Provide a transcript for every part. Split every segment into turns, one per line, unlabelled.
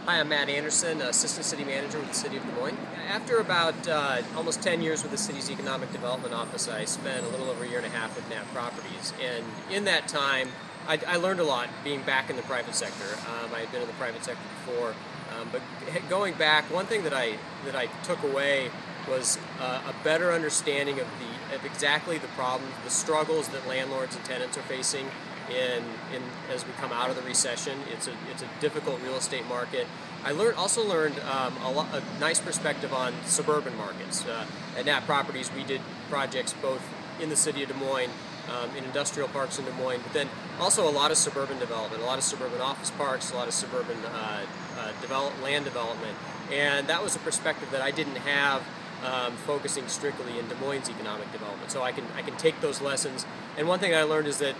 Hi, I'm Matt Anderson, Assistant City Manager with the City of Des Moines. After about almost 10 years with the city's Economic Development Office, I spent a little over a year and a half with NAP Properties. And in that time, I learned a lot being back in the private sector. I had been in the private sector before, but going back, one thing that I took away was a better understanding of exactly the problems, the struggles that landlords and tenants are facing as we come out of the recession. It's a difficult real estate market. I also learned a nice perspective on suburban markets. At NAP Properties, we did projects both in the city of Des Moines, in industrial parks in Des Moines, but then also a lot of suburban development, a lot of suburban office parks, a lot of suburban land development. And that was a perspective that I didn't have focusing strictly in Des Moines economic development. So I can take those lessons. And one thing I learned is that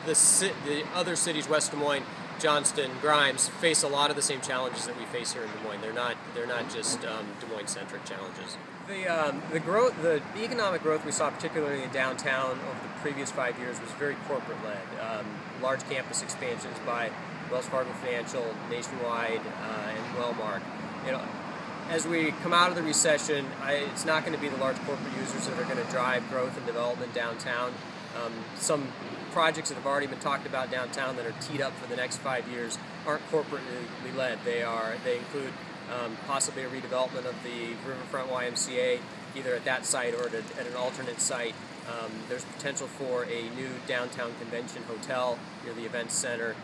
the other cities, West Des Moines, Johnston, Grimes, face a lot of the same challenges that we face here in Des Moines. They're not just Des Moines-centric challenges. The economic growth we saw, particularly in downtown over the previous 5 years, was very corporate-led. Large campus expansions by Wells Fargo Financial, Nationwide, and Wellmark. As we come out of the recession, it's not going to be the large corporate users that are going to drive growth and development downtown. Some projects that have already been talked about downtown that are teed up for the next 5 years aren't corporately led. They include possibly a redevelopment of the Riverfront YMCA, either at that site or at an alternate site. There's potential for a new downtown convention hotel near the events center.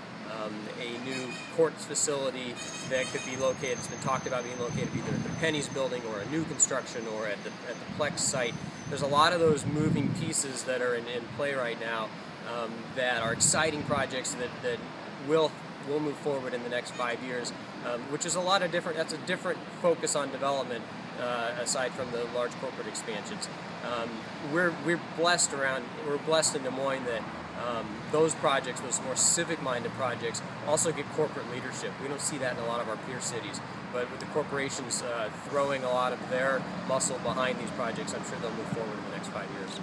A new courts facility that could be located, it's been talked about being located either at the Penny's building or a new construction or at the Plex site. There's a lot of those moving pieces that are in play right now that are exciting projects that will move forward in the next 5 years, which is that's a different focus on development aside from the large corporate expansions. We're blessed in Des Moines that those projects, those more civic-minded projects, also get corporate leadership. We don't see that in a lot of our peer cities, but with the corporations throwing a lot of their muscle behind these projects, I'm sure they'll move forward in the next 5 years.